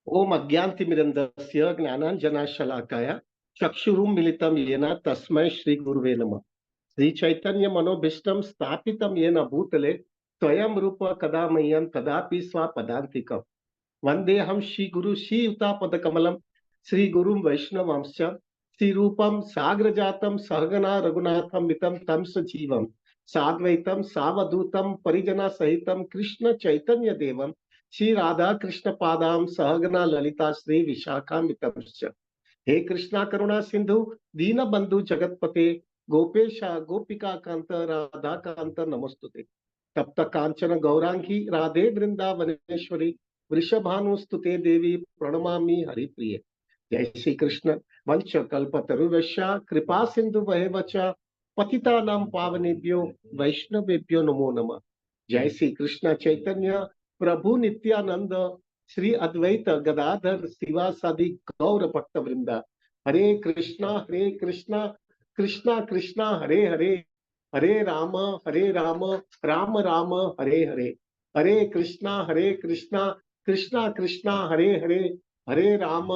ओम अज्ञानतिमिरन्दस्य ज्ञानाञ्जनशलाकया चक्षुरुन्मीलितं येन तस्मै श्रीगुरुवे नमः। श्रीचैतन्यमनोभीष्टं स्थापितं येन भूतले स्वयं रूप कदा मह्यं तदापि स्वपदान्तिकम्। वन्देऽहं श्रीगुरु श्रीयुतापदकमलं श्रीगुरुं वैष्णवांश्च श्रीरूपं साग्रजातं सहगना रघुनाथं मितं तं सजीवं साद्वैतं सावधूतं परिजनसहितं कृष्ण चैतन्य देवं श्री राधा कृष्ण पादां सहगना ललिता श्री विशाखान्वितंश्च। हे कृष्णा करुणा सिंधु दीन बंधु जगतपते गोपेशा गोपिका कांत राधा कांत नमस्तुते। तप्त कांचन गौरांगी राधे वृंदावनेश्वरी वृषभानुस्तुते देवी प्रणमामि हरिप्रिये। जय श्री कृष्ण। वंश कल्पतरुश्च कृपा सिंधु वहेवच पतितानां पावनेभ्यो वैष्णवेभ्यो नमो नमः। जय श्री कृष्ण चैतन्य प्रभु नित्यानंद श्री अद्वैत गदाधर शिवासादि गौर भक्त वृंदा। हरे कृष्णा कृष्णा कृष्णा हरे हरे, हरे राम राम राम हरे हरे। हरे कृष्णा कृष्णा कृष्णा हरे हरे, हरे राम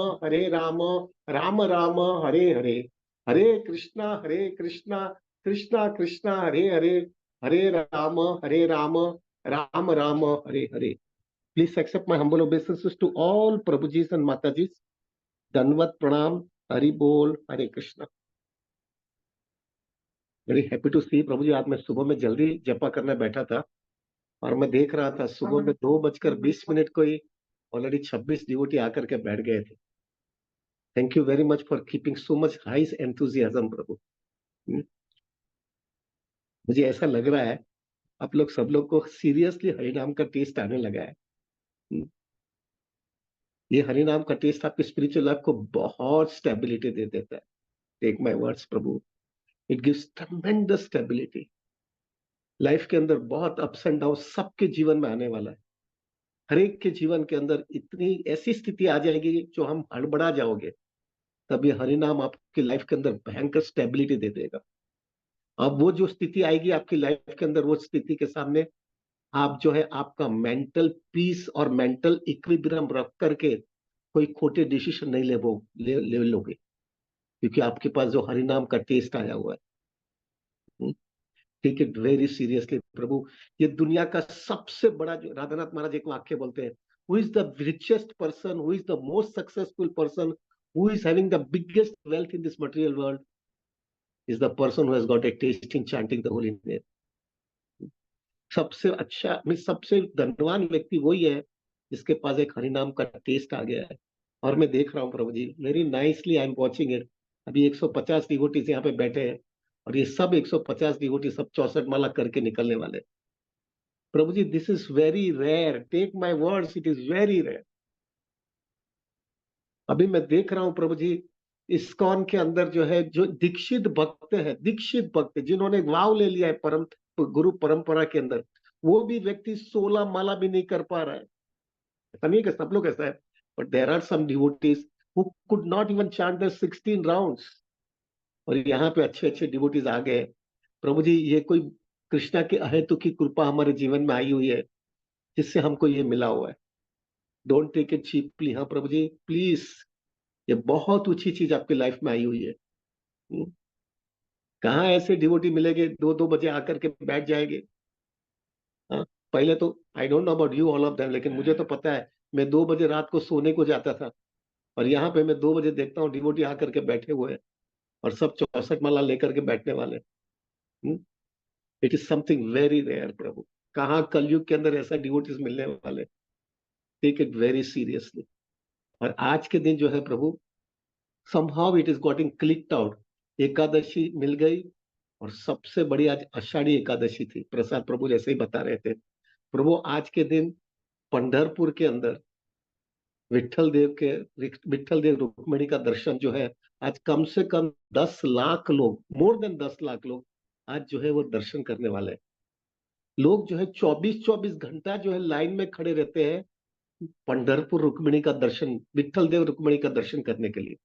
राम राम हरे हरे। हरे कृष्णा कृष्णा कृष्णा हरे हरे, हरे Ram Ram Ram Hare Hare. Please accept my humble obeisances to all Prabhujis and Matajis. Danvat Pranam, Hari Bol, Hare Krishna. Very happy to see प्रभु जी। आज मैं सुबह में जल्दी जपा करने बैठा था और मैं देख रहा था सुबह में 2:20 को ही ऑलरेडी 26 डिवोटी आकर के बैठ गए थे। Thank you very much for keeping so much high enthusiasm Prabhu. मुझे ऐसा लग रहा है आप लोग सब लोग को सीरियसली हरिनाम का टेस्ट आने लगा है। ये हरि नाम का टेस्ट आपके स्पिरिचुअल लाइफ को बहुत स्टेबिलिटी दे देता है। टेक माय वर्ड्स प्रभु, it gives tremendous stability. Life के अंदर बहुत अप्स एंड डाउन सबके जीवन में आने वाला है। हर एक के जीवन के अंदर इतनी ऐसी स्थिति आ जाएगी जो हम हड़बड़ा जाओगे, तब ये हरि नाम आपकी लाइफ के अंदर भयंकर स्टेबिलिटी दे देगा। अब वो जो स्थिति आएगी आपकी लाइफ के अंदर, वो स्थिति के सामने आप जो है आपका मेंटल पीस और मेंटल इक्विलिब्रियम रख करके कोई खोटे डिसीजन नहीं ले लोगे, क्योंकि आपके पास जो हरि नाम का टेस्ट आया हुआ है। टेक इट वेरी सीरियसली प्रभु। ये दुनिया का सबसे बड़ा, जो राधानाथ महाराज एक वाक्य बोलते हैं, who is the richest person, who is the most successful person, who is having the biggest wealth in this material world, is the person who has got a taste in chanting the holy name. सबसे अच्छा, सबसे धनवान व्यक्ति वही है जिसके पास एक हरिनाम का टेस्ट आ गया है। और मैं देख रहा हूँ Prabhu ji, very nicely I am watching it. अभी 150 डिवोटीज यहाँ पे बैठे हैं और ये सब 150 डिवोटी सब 64 माला करके निकलने वाले। प्रभु जी, this is very rare, take my words, it is very rare. अभी मैं देख रहा हूँ प्रभु जी, इस्कॉन के अंदर जो है, जो दीक्षित भक्त जिन्होंने वाव ले लिया है परम गुरु परंपरा के अंदर, वो भी व्यक्ति 16 माला भी नहीं कर पा रहा है। ऐसा नहीं है कि सब लोग ऐसा है, but there are some devotees who could not even chant the 16 rounds. और यहाँ पे अच्छे अच्छे डिवोटीज आ गए। प्रभु जी, ये कोई कृष्णा के अहेतु की कृपा हमारे जीवन में आई हुई है, जिससे हमको ये मिला हुआ है। Don't take it cheaply. हाँ प्रभु जी, प्लीज, ये बहुत ऊंची चीज आपकी लाइफ में आई हुई है। कहाँ ऐसे डिवोटी मिलेंगे 2-2 बजे आकर के बैठ जाएंगे। हाँ, पहले तो आई don't know about you all of them, लेकिन मुझे तो पता है, मैं 2 बजे रात को सोने को जाता था और यहाँ पे मैं 2 बजे देखता हूँ डिवोटी आकर के बैठे हुए हैं और सब 64 माला लेकर के बैठने वाले। It is something very rare Prabhu. कहाँ कलयुग के अंदर ऐसा डिवोटीज मिलने वाले। Take it very seriously. और आज के दिन जो है प्रभु, somehow it is getting clicked out। Ekadashi मिल गई और सबसे बड़ी आज आषाढ़ी एकादशी थी। प्रसाद प्रभु जैसे ही बता रहे थे प्रभु, आज के दिन पंढरपुर के अंदर विठल देव रुक्मिणी का दर्शन जो है, आज कम से कम 10 लाख लोग, मोर देन 10 लाख लोग आज जो है वो दर्शन करने वाले हैं। लोग जो है 24-24 घंटा जो है लाइन में खड़े रहते हैं पंढरपुर रुक्मिणी का दर्शन, विठल देव रुक्मिणी का दर्शन करने के लिए।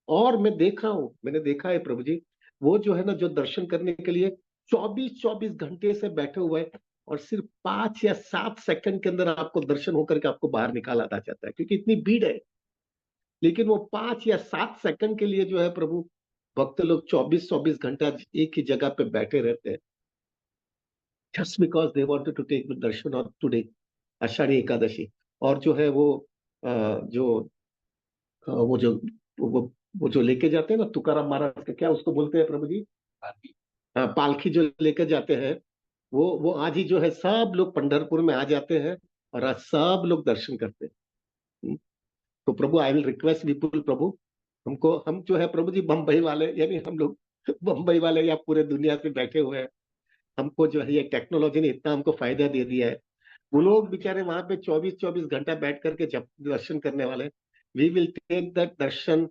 और मैं देख रहा हूं, मैंने देखा है प्रभु जी, वो जो है ना, जो दर्शन करने के लिए 24-24 घंटे से बैठे हुए हैं, और सिर्फ 5 या 7 सेकंड के अंदर आपको दर्शन होकर के आपको बाहर निकाला जाता है, क्योंकि इतनी भीड़ है। लेकिन वो 5 या 7 सेकंड के लिए जो है प्रभु, भक्त लोग 24-24 घंटा एक ही जगह पे बैठे रहते हैं, just because they wanted to take darshan on today, Ashadhi Ekadashi. और जो है वो जो वो जो वो, वो जो लेके जाते हैं ना, तुकाराम महाराज का क्या उसको बोलते हैं प्रभु जी, पालखी जो लेके जाते हैं, वो आज ही जो है सब लोग पंढरपुर में आ जाते हैं, और आज सब लोग दर्शन करते हैं। हम्म। तो प्रभु, आई विल रिक्वेस्ट विपुल प्रभु, हमको, हम जो है प्रभु जी बम्बई वाले, यानी हम लोग बम्बई वाले या पूरे दुनिया से बैठे हुए हैं, हमको जो है ये टेक्नोलॉजी ने इतना हमको फायदा दे दिया है। वो लोग बेचारे वहां पे 24-24 घंटा बैठ करके जब दर्शन करने वाले, we will take that darshan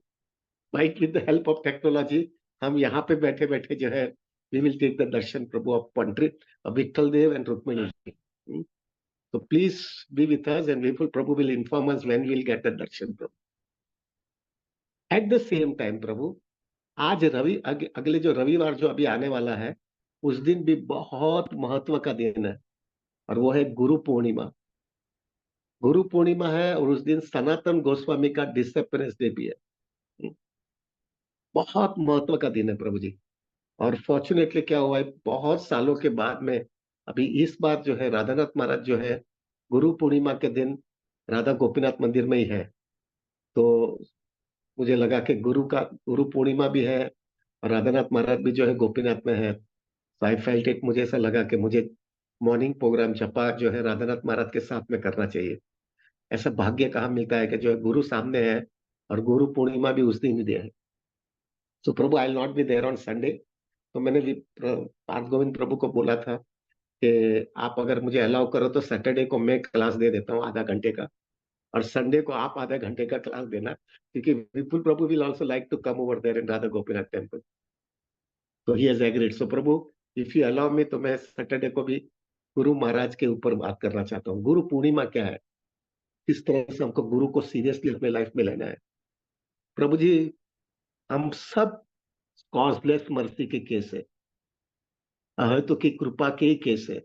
bite with the help of technology. हम यहाँ पे बैठे बैठे जो है, we will take the darshan प्रभु of Pandit Vithal Dev and Rukmini ji. So please be with us, and Vipul Prabhu will inform us when we'll get the darshan, Prabhu. At the same time, प्रभु, आज अगले जो रविवार जो अभी आने वाला है, उस दिन भी बहुत महत्व का दिन है, और वो है गुरु पूर्णिमा। गुरु पूर्णिमा है, और उस दिन सनातन गोस्वामी का डिसअपियरेंस डे भी है। बहुत महत्व का दिन है प्रभु जी। और फॉर्चुनेटली क्या हुआ है, बहुत सालों के बाद में अभी इस बार जो है राधानाथ महाराज जो है, गुरु पूर्णिमा के दिन राधा गोपीनाथ मंदिर में ही है। तो मुझे लगा कि गुरु पूर्णिमा भी है, और राधानाथ महाराज भी जो है गोपीनाथ में है। तो आई फेल्ट इट, मुझे ऐसा लगा कि मुझे मॉर्निंग प्रोग्राम जपा जो है राधानाथ महाराज के साथ में करना चाहिए। ऐसा भाग्य कहाँ मिलता है कि जो है गुरु सामने है, और गुरु पूर्णिमा भी उस दिन ही है। So Prabhu, I will not be there on Sunday. तो मैंने भी पार्थ गोविंद प्रभु को बोला था कि आप अगर मुझे अलाउ करो तो सैटरडे को मैं क्लास दे देता हूँ आधा घंटे का, और संडे को आप आधा घंटे का क्लास देना, क्योंकि Vipul Prabhu will also like to come over there in Radha Gopinath temple. तो he has agreed. So Prabhu, if you allow me, तो मैं सैटरडे को भी गुरु महाराज के ऊपर बात करना चाहता हूँ। गुरु पूर्णिमा क्या है, किस तरह से हमको गुरु को सीरियसली अपने लाइफ में लेना है। प्रभु जी, हम सब कॉजलेस मर्सी के केस है, अहतो की कृपा के ही केस है,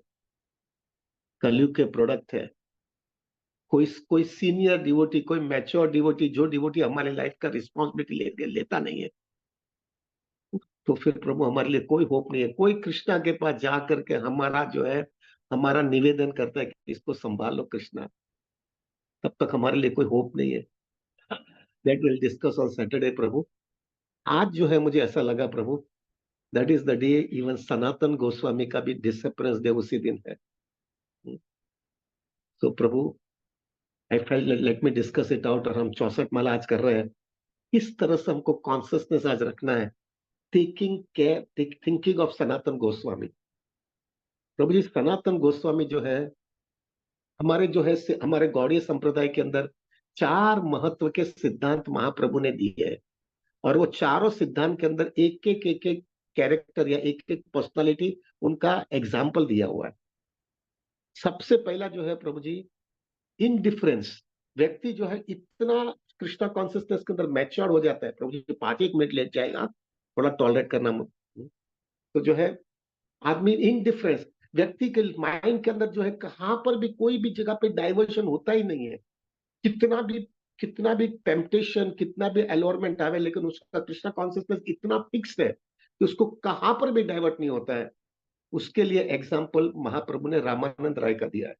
कलयुग के प्रोडक्ट है। कोई सीनियर डिवोटी, कोई मैच्योर डिवोटी, जो डिवोटी हमारे लाइफ का रिस्पॉन्सिबिलिटी लेता नहीं है, तो फिर प्रभु हमारे लिए कोई होप नहीं है। कोई कृष्णा के पास जा करके हमारा जो है, हमारा निवेदन करता है कि इसको संभालो कृष्णा, तब तक हमारे लिए कोई होप नहीं है। That will discuss on Saturday Prabhu. आज जो है मुझे ऐसा लगा Prabhu, that is the day even Sanatan Goswami का भी डिसअपियरेंस डे उसी दिन है। तो Prabhu, I felt let me discuss it out. और हम 64 माला आज कर रहे हैं। किस तरह से हमको कॉन्सियसनेस आज रखना है, थिंकिंग ऑफ सनातन गोस्वामी। प्रभु जी, सनातन गोस्वामी जो है हमारे जो है हमारे गौड़ीय संप्रदाय के अंदर 4 महत्व के सिद्धांत महाप्रभु ने दिए हैं, और वो चारों सिद्धांत के अंदर एक एक कैरेक्टर या एक एक पर्सनालिटी, उनका एग्जाम्पल दिया हुआ है। सबसे पहला जो है प्रभु जी, इनडिफरेंस। व्यक्ति जो है इतना कृष्णा कॉन्सियसनेस के अंदर मैच्योर हो जाता है, प्रभु जी 5 मिनट ले जाएगा, थोड़ा टॉलरेट करना मत। तो जो है आदमी इनडिफरेंस, व्यक्ति के माइंड के अंदर जो है कहां पर भी कोई भी जगह पे डाइवर्शन होता ही नहीं है। कितना भी कितना भी टेम्पटेशन, कितना भी एलोरमेंट आवे, लेकिन उसका कृष्णा कॉन्सियसनेस इतना फिक्स है कि उसको कहां पर भी डाइवर्ट नहीं होता है। उसके लिए एग्जाम्पल महाप्रभु ने रामानंद राय का दिया है।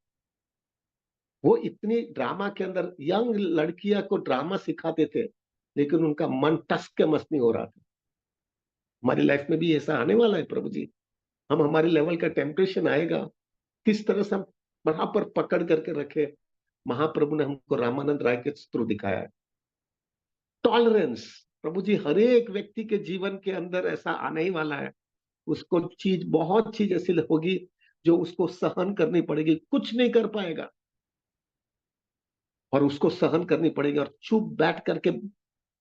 वो इतनी ड्रामा के अंदर यंग लड़कियां को ड्रामा सिखाते थे, लेकिन उनका मन टस के मस नहीं हो रहा था। हमारी लाइफ में भी ऐसा आने वाला है प्रभु जी। हम हमारे लेवल का टेम्पटेशन आएगा, किस तरह से हम बराबर पकड़ करके रखे। महाप्रभु ने हमको रामानंद राय के थ्रू दिखाया है। टॉलरेंस, प्रभु जी हर एक व्यक्ति के जीवन के अंदर ऐसा आने ही वाला है। उसको बहुत चीज ऐसी होगी जो उसको सहन करनी पड़ेगी, कुछ नहीं कर पाएगा, और उसको सहन करनी पड़ेगी, और चुप बैठ करके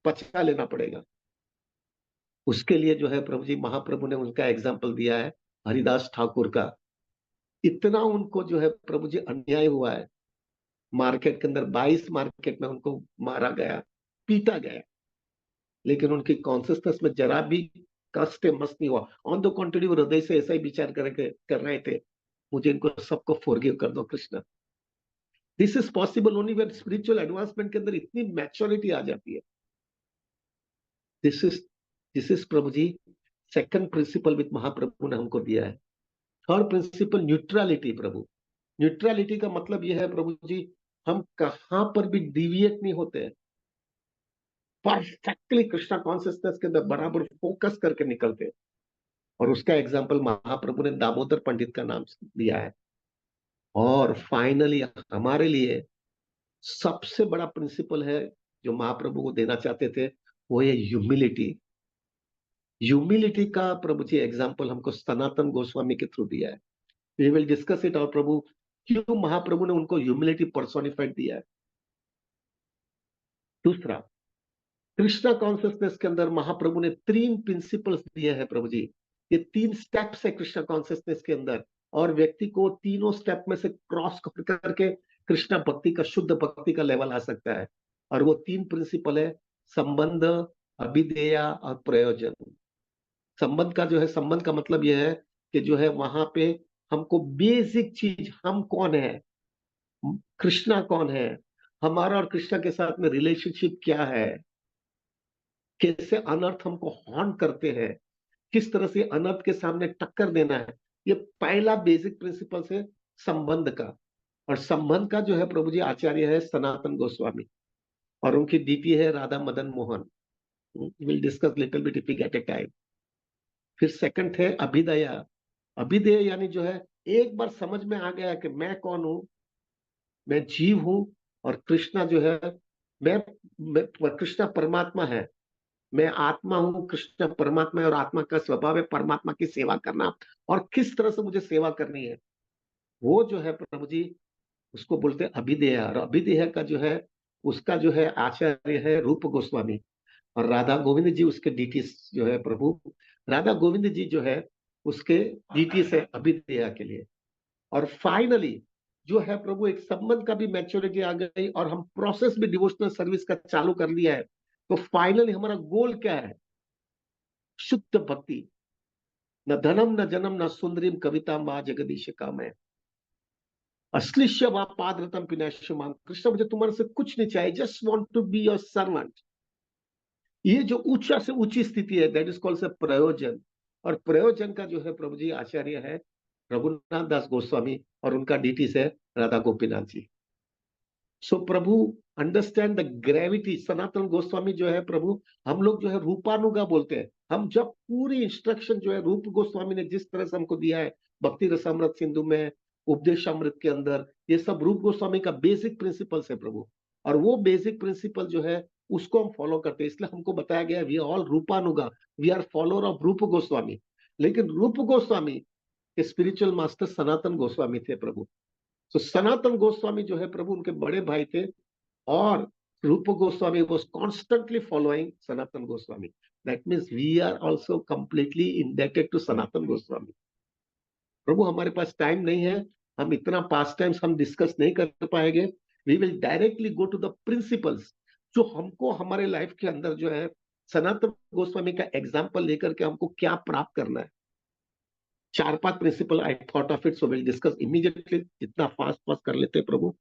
पचा लेना पड़ेगा। उसके लिए जो है प्रभु जी, महाप्रभु ने उनका एग्जाम्पल दिया है, हरिदास ठाकुर का। इतना उनको जो है प्रभु जी अन्याय हुआ है, मार्केट के अंदर 22 मार्केट में उनको मारा गया, पीटा गया, लेकिन उनकी कॉन्सियसनेस में जरा भी कष्ट मस नहीं हुआ। ऑन द कॉन्ट्री, वो हृदय से ऐसा ही विचार कर रहे थे मुझे इनको सबको फॉरगिव कर दो Krishna. This is possible only when spiritual advancement के अंदर इतनी मैच्योरिटी आ जाती है। This is this is Prabhu ji second principle with Mahaprabhu ने हमको दिया है। Third principle neutrality Prabhu. Neutrality का मतलब यह है प्रभु जी, हम कहां पर भी डिविएट नहीं होते हैं, परफेक्टली कृष्णा कॉन्सियसनेस के अंदर बराबर फोकस करके निकलते हैं। और उसका एग्जाम्पल महाप्रभु ने दामोदर पंडित का नाम दिया है। और फाइनली हमारे लिए सबसे बड़ा प्रिंसिपल है जो महाप्रभु को देना चाहते थे, वो है ह्यूमिलिटी। ह्यूमिलिटी का प्रभु जी एग्जाम्पल हमको सनातन गोस्वामी के थ्रू दिया है। We will discuss it. और प्रभु क्यों महाप्रभु ने उनको ह्यूमिलिटी पर्सोनिफाइड दिया है। दूसरा, कृष्णा कॉन्सियसनेस के अंदर महाप्रभु ने तीन प्रिंसिपल्स दिए हैं प्रभु जी। ये तीन स्टेप्स है कृष्णा कॉन्सियसनेस के अंदर, और व्यक्ति को तीनों स्टेप में से क्रॉस करके कृष्णा भक्ति का, शुद्ध भक्ति का लेवल आ सकता है। और वो तीन प्रिंसिपल है संबंध, अभिधेया और प्रयोजन। संबंध का जो है, संबंध का मतलब यह है कि जो है वहां पे हमको बेसिक चीज, हम कौन है, कृष्णा कौन है, हमारा और कृष्णा के साथ में रिलेशनशिप क्या है, कैसे अनर्थ हमको हॉन्ट करते हैं, किस तरह से अनर्थ के सामने टक्कर देना है। ये पहला बेसिक प्रिंसिपल है संबंध का। और संबंध का जो है प्रभु जी आचार्य है सनातन गोस्वामी, और उनकी डीपी है Radha Madan Mohan. Will discuss little bit if we get a time. फिर सेकंड है अभिदया। अभिधेय यानी जो है एक बार समझ में आ गया कि मैं कौन हूं, मैं जीव हूं, और कृष्णा जो है, मैं कृष्णा परमात्मा है, मैं आत्मा हूं, कृष्ण परमात्मा है, और आत्मा का स्वभाव है परमात्मा की सेवा करना, और किस तरह से मुझे सेवा करनी है, वो जो है प्रभु जी उसको बोलते हैं अभिधेय। और अभिधेय का जो है, उसका जो है आचार्य है रूप गोस्वामी, और राधा गोविंद जी उसके डीटीज जो है प्रभु, राधा गोविंद जी जो है उसके डीटीज है अभिधेय के लिए। और फाइनली जो है प्रभु एक संबंध का भी मैच्योरिटी आ गई, और हम प्रोसेस भी डिवोशनल सर्विस का चालू कर लिया है। तो फाइनली हमारा गोल क्या है, शुद्ध भक्ति। न धनम न जन्म न सुंदरीम कविता माँ जगदीश काम है, अश्लिष्य व पादरतम पिनाश्यमान। कृष्ण मुझे तुम्हारे से कुछ नहीं चाहिए, just want to be your servant. ये जो ऊंचा से ऊंची स्थिति है, दैट इज कॉल्ड से प्रयोजन। और प्रयोजन का जो है प्रभु जी आचार्य है रघुनाथ दास गोस्वामी, और उनका डीटी है राधा गोपीनाथ जी। सो प्रभु understand the gravity. Sanatan Goswami जो है प्रभु, हम लोग जो है रूपानुगा बोलते हैं। हम जब पूरी इंस्ट्रक्शन जो है रूप गोस्वामी ने जिस तरह से हमको दिया है, भक्ति रसामृत सिंधु में, उपदेशामृत के अंदर, ये सब रूप गोस्वामी का बेसिक प्रिंसिपल्स है प्रभु। और वो बेसिक प्रिंसिपल जो है उसको हम फॉलो करते हैं। इसलिए हमको बताया गया we all Rupanuga, we are follower of Rupa Goswami. लेकिन रूप गोस्वामी के स्पिरिचुअल मास्टर सनातन गोस्वामी थे प्रभु। तो सनातन गोस्वामी जो है प्रभु उनके बड़े भाई थे, और रूप Goswami was constantly following Sanatan Goswami. That means we are also completely indebted to Sanatan Goswami. प्रभु हमारे पास टाइम नहीं है, हम इतना पास टाइम्स हम डिस्कस नहीं कर पाएंगे। We will directly go to the principles, जो हमको हमारे लाइफ के अंदर जो है सनातन गोस्वामी का एग्जाम्पल लेकर के हमको क्या प्राप्त करना है। चार पांच principle I thought of it, so will discuss immediately, जितना फास्ट फास्ट कर लेते प्रभु।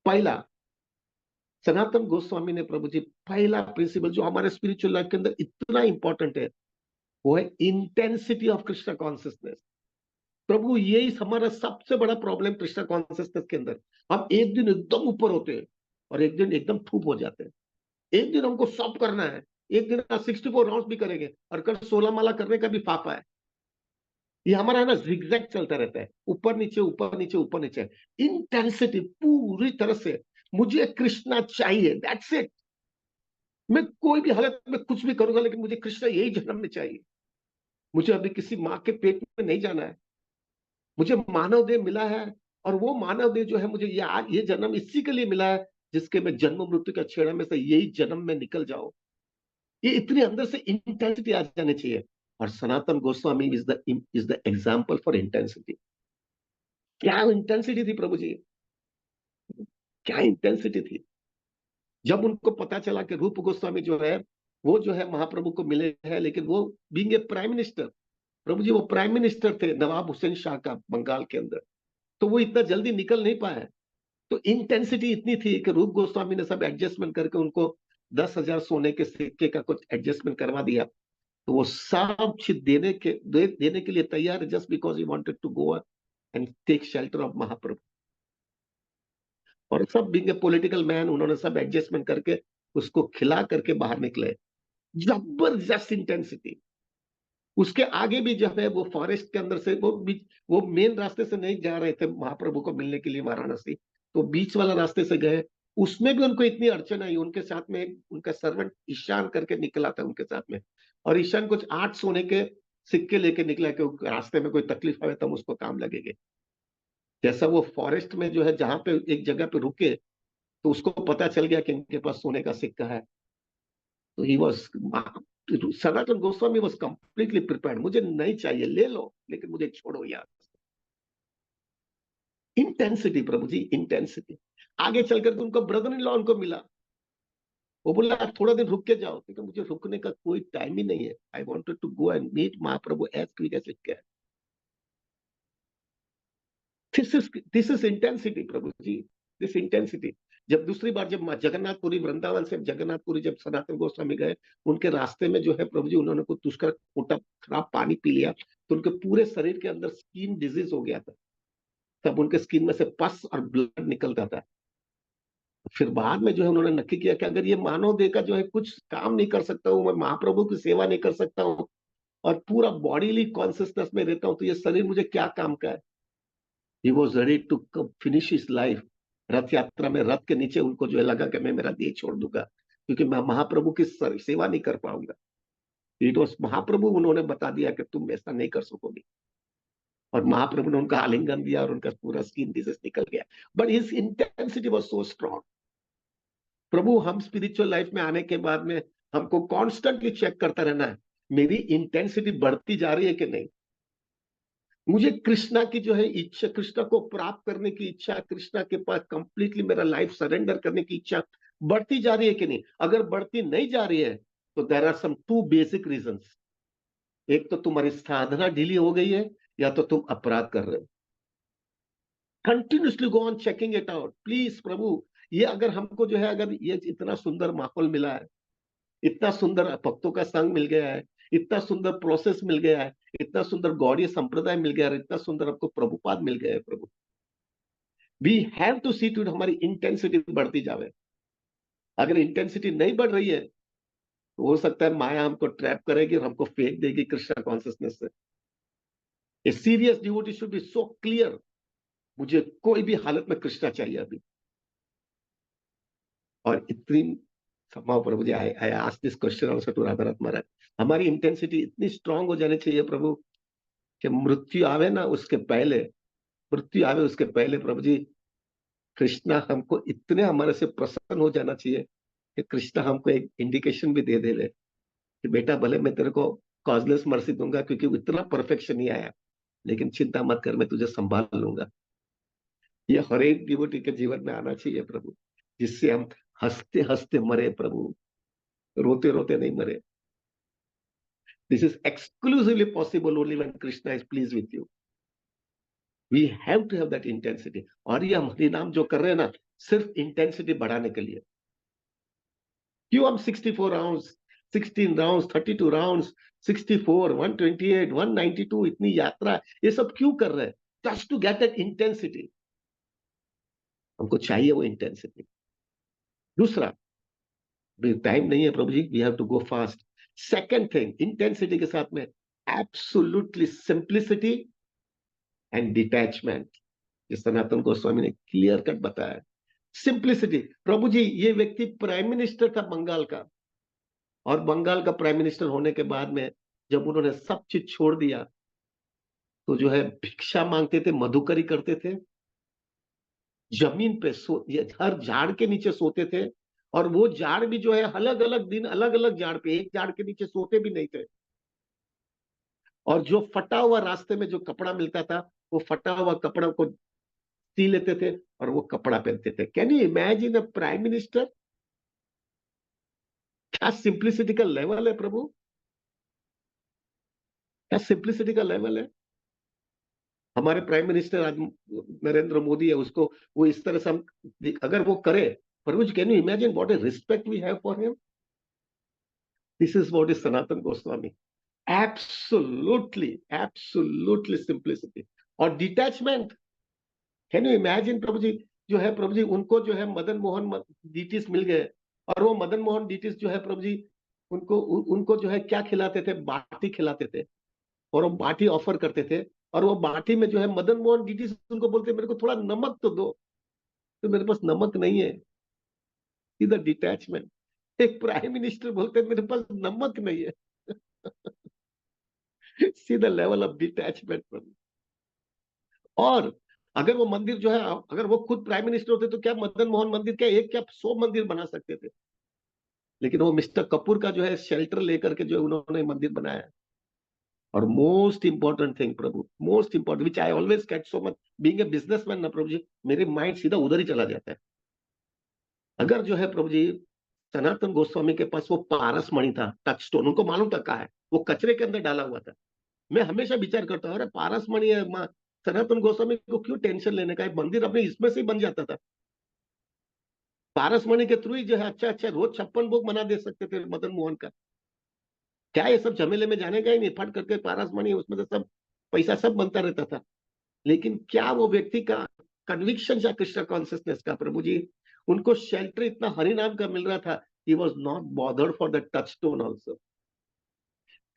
पहला, सनातन गोस्वामी ने प्रभु जी पहला प्रिंसिपल जो हमारे स्पिरिचुअल लाइफ के अंदर इतना इंपॉर्टेंट है, वो है इंटेंसिटी ऑफ कृष्णा कॉन्सियसनेस। प्रभु यही हमारा सबसे बड़ा प्रॉब्लम कृष्णा कॉन्सियसनेस के अंदर। हम एक दिन एकदम ऊपर होते हैं, और एक दिन एकदम ठूप हो जाते हैं। एक दिन हमको सब करना है, एक दिन 64 राउंड भी करेंगे, और कल 16 माला करने का भी फाफा है। ये हमारा है ना जिगजैग चलता रहता है, ऊपर नीचे ऊपर नीचे ऊपर नीचे। इंटेंसिटी पूरी तरह से, मुझे कृष्णा चाहिए, दैट्स इट। मैं कोई भी हालत में कुछ भी करूंगा, लेकिन मुझे कृष्ण यही जन्म में चाहिए। मुझे अभी किसी माँ के पेट में नहीं जाना है। मुझे मानव देह मिला है, और वो मानव देह जो है मुझे ये जन्म इसी के लिए मिला है, जिसके मैं जन्म मृत्यु का छेड़ा में से यही जन्म में निकल जाऊं। ये इतनी अंदर से इंटेंसिटी आ जानी चाहिए। और Sanatan Goswami is the example for intensity. क्या इंटेंसिटी थी प्रभु जी, क्या इंटेंसिटी थी। जब उनको पता चला कि रूप गोस्वामी जो है वो जो है महाप्रभु को मिले हैं, लेकिन वो बीइंग ए प्राइम मिनिस्टर, प्रभु जी वो प्राइम मिनिस्टर थे नवाब हुसैन शाह का बंगाल के अंदर, तो वो इतना जल्दी निकल नहीं पाया। तो इंटेंसिटी इतनी थी कि रूप गोस्वामी ने सब एडजस्टमेंट करके उनको 10,000 सोने के सिक्के का कुछ एडजस्टमेंट करवा दिया। तो वो सब चीज देने के लिए तैयार है, just because he wanted to go and take shelter of Mahaprabhu. और सब बिंग ए पॉलिटिकल मैन, उन्होंने सब एडजस्टमेंट करके उसको खिला करके बाहर निकले। जबरदस्त इंटेंसिटी। उसके आगे भी जो है वो फॉरेस्ट के अंदर से वो मेन रास्ते से नहीं जा रहे थे महाप्रभु को मिलने के लिए वाराणसी, तो बीच वाला रास्ते से गए। उसमें भी उनको इतनी अड़चन आई। उनके साथ में उनका सर्वेंट ईशान करके निकला था उनके साथ में, और ईशान कुछ 8 सोने के सिक्के लेके निकला कि रास्ते में कोई तकलीफ आए तो हम उसको काम लगेंगे। जैसा वो फॉरेस्ट में जो है जहां पे एक जगह पे रुके, तो उसको पता चल गया कि इनके पास सोने का सिक्का है। तो he was, Sanatan Goswami was completely prepared. मुझे नहीं चाहिए, ले लो, लेकिन मुझे छोड़ो यार। इंटेंसिटी प्रभु जी, इंटेंसिटी। आगे चलकर उनका ब्रदर इन लॉ उनको मिला। वो बोला आप थोड़ा दिन रुक के जाओ, लेकिन मुझे रुकने का कोई टाइम ही नहीं है। I wanted to go and meet Mahaprabhu as quick as it can. This is intensity प्रभु जी, दिस इंटेंसिटी। जब दूसरी बार जब जगन्नाथपुरी, वृंदावन से जगन्नाथपुरी जब सनातन गोस्वामी गए, उनके रास्ते में जो है प्रभु जी, उन्होंने कुछ दुष्कर खोटा खराब पानी पी लिया, तो उनके पूरे शरीर के अंदर स्किन डिजीज हो गया था। तब उनके स्किन में से पस और ब्लड निकलता था। फिर बाद में जो है उन्होंने नक्की किया कि अगर ये मानव देह का जो है कुछ काम नहीं कर सकता हूँ, मैं महाप्रभु की सेवा नहीं कर सकता हूँ, और पूरा बॉडीली कॉन्सियसनेस में रहता हूँ, तो ये शरीर मुझे क्या काम का है। He was ready to finish his life. Rath Yatra में रथ के नीचे उनको जो है लगा कि मैं मेरा देह छोड़ दूंगा, क्योंकि मैं महाप्रभु की सेवा नहीं कर पाऊंगा। इट वॉज महाप्रभु, उन्होंने बता दिया कि तुम ऐसा नहीं कर सकोगे। और महाप्रभु ने उनका आलिंगन दिया और उनका पूरा स्किन डिजीज निकल गया। But his intensity was so strong. Prabhu, हम स्पिरिचुअल लाइफ में आने के बाद में हमको कॉन्स्टेंटली चेक करता रहना है, मेरी इंटेंसिटी बढ़ती जा रही है कि नहीं। मुझे कृष्णा की जो है इच्छा, कृष्णा को प्राप्त करने की इच्छा, कृष्णा के पास कंप्लीटली मेरा लाइफ सरेंडर करने की इच्छा बढ़ती जा रही है कि नहीं। अगर बढ़ती नहीं जा रही है, तो there are some two basic reasons. एक तो तुम्हारी साधना ढीली हो गई है, या तो तुम अपराध कर रहे हो। Continuously go on checking it out please Prabhu. ये अगर हमको जो है, अगर ये इतना सुंदर माहौल मिला है, इतना सुंदर भक्तों का संग मिल गया है, इतना सुंदर प्रोसेस मिल गया है, इतना सुंदर गौड़ीय संप्रदाय मिल गया है, इतना सुंदर आपको प्रभुपाद मिल गया है Prabhu. We have to see to हमारी इंटेंसिटी बढ़ती जावे। अगर इंटेंसिटी नहीं बढ़ रही है, तो हो सकता है माया हमको ट्रैप करेगी और हमको फेंक देगी कृष्णा कॉन्सियसनेस से। A serious devotee should be so clear, मुझे कोई भी हालत में कृष्णा चाहिए अभी। और इतनी संभव Prabhu ji, I ask this question also to Radhanath Maharaj. हमारी इंटेंसिटी इतनी स्ट्रांग हो जानी चाहिए प्रभु, कि मृत्यु आवे ना उसके पहले, मृत्यु आवे उसके पहले प्रभु जी, कृष्णा हमको इतने हमारे से प्रसन्न हो जाना चाहिए कि कृष्णा हमको एक इंडिकेशन भी दे दे कि बेटा, भले मैं तेरे को कॉजलेस मर्सी दूंगा क्योंकि इतना परफेक्शन नहीं आया, लेकिन चिंता मत कर, मैं तुझे संभाल लूंगा। ये हर एक डिवोटी के जीवन में आना चाहिए प्रभु, जिससे हम हंसते हंसते मरे प्रभु, रोते रोते नहीं मरे। This is exclusively possible only when Krishna is please with you. We have to have that intensity. और ये हम हरिनाम जो कर रहे हैं ना, सिर्फ इंटेंसिटी बढ़ाने के लिए। क्यों हम 64 राउंड्स, 16 राउंड्स, 32 राउंड्स, 64, 128, 192, इतनी यात्रा, ये सब क्यों कर रहे हैं? Just to get that intensity. हमको चाहिए वो इंटेंसिटी। दूसरा, टाइम नहीं है Prabhu ji, we have to go fast. Second thing, intensity के साथ में एब्सोल्युटली सिंप्लिसिटी एंड डिटैचमेंट। जिस सनातन गोस्वामी ने क्लियर कट बताया, सिंप्लिसिटी। प्रभु जी, ये व्यक्ति प्राइम मिनिस्टर था बंगाल का, और बंगाल का प्राइम मिनिस्टर होने के बाद में जब उन्होंने सब चीज छोड़ दिया, तो जो है भिक्षा मांगते थे, मधुकरी करते थे, जमीन पे ये हर झाड़ के नीचे सोते थे। और वो झाड़ भी जो है अलग अलग दिन, अलग अलग झाड़ पे, एक झाड़ के नीचे सोते भी नहीं थे। और जो फटा हुआ रास्ते में जो कपड़ा मिलता था, वो फटा हुआ कपड़ा को सी लेते थे और वो कपड़ा पहनते थे। Can you imagine a prime minister? क्या सिंप्लिसिटी का लेवल है प्रभु, क्या सिंप्लिसिटी का लेवल है। हमारे प्राइम मिनिस्टर आज नरेंद्र मोदी है, उसको वो इस तरह से हम अगर वो करे, Prabhu, can you imagine what a respect we have for him? This is what is Sanatan Goswami. Absolutely, absolutely simplicity और detachment. Can you imagine Prabhu ji, जो है प्रभु जी, उनको जो है मदन मोहन डीटीज मिल गए, और वो मदन मोहन डीटीज जो है प्रभु जी, उनको जो है क्या खिलाते थे? बाटी खिलाते थे, और वो बाटी ऑफर करते थे, और वो बाटी में जो है मदन मोहन डीटीज उनको बोलते, मेरे को थोड़ा नमक तो दो, तो मेरे पास नमक नहीं है। इधर डिटैचमेंट। एक प्राइम मिनिस्टर बोलते मेरे पास नमक नहीं है। See the level of detachment. और अगर वो मंदिर जो है, अगर वो खुद प्राइम मिनिस्टर होते तो क्या मदन मोहन मंदिर, क्या एक क्या 100 मंदिर बना सकते थे। लेकिन वो मिस्टर कपूर का जो है शेल्टर लेकर के जो उन्होंने मंदिर बनाया है। और most important thing Prabhu, most important which I always get so much being a businessman ना प्रभु जी, मेरे माइंड सीधा उधर ही चला जाता है। अगर जो है प्रभु जी, सनातन गोस्वामी के पास वो पारस मणि था, टच स्टोन, उनको मालूम था कहाँ है, वो कचरे के अंदर डाला हुआ था। मैं हमेशा विचार करता हूँ, अरे पारस मणि है, सनातन गोस्वामी को क्यों टेंशन लेने का है, मंदिर अपने इसमें से ही बन जाता था। पारस मणि के थ्रू ही जो है अच्छा अच्छा रोज 56 भोग बना दे सकते थे मदन मोहन का। क्या ये सब झमेले में जाने का ही नहीं, फट करके पारस मणि उसमें से सब पैसा सब बनता रहता था। लेकिन क्या वो व्यक्ति का कन्विक्शन या कृष्ण कॉन्सियसनेस का प्रभु जी, उनको शेल्टर इतना हरि नाम का मिल रहा था, he was not bothered for the touchstone also.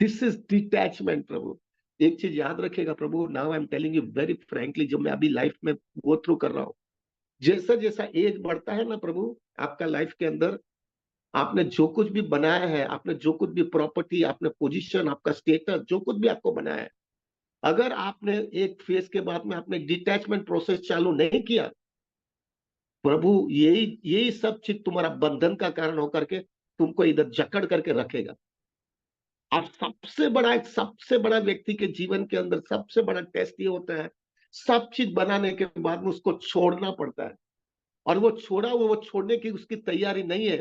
This is detachment Prabhu. एक चीज याद रखेगा Prabhu, now I am telling you very frankly, जो मैं अभी लाइफ में गो थ्रू कर रहा हूं, जैसा जैसा एज बढ़ता है ना प्रभु, आपका लाइफ के अंदर, आपने जो कुछ भी बनाया है, आपने जो कुछ भी प्रॉपर्टी, आपने पोजीशन, आपका स्टेटस, जो कुछ भी आपको बनाया है, अगर आपने एक फेज के बाद में आपने डिटैचमेंट प्रोसेस चालू नहीं किया, प्रभु यही यही सब चीज तुम्हारा बंधन का कारण होकर के तुमको इधर जकड़ करके रखेगा। और सबसे बड़ा व्यक्ति के जीवन के अंदर सबसे बड़ा टेस्ट ये होता है, सब चीज बनाने के बाद में उसको छोड़ना पड़ता है, और वो छोड़ा वो छोड़ने की उसकी तैयारी नहीं है,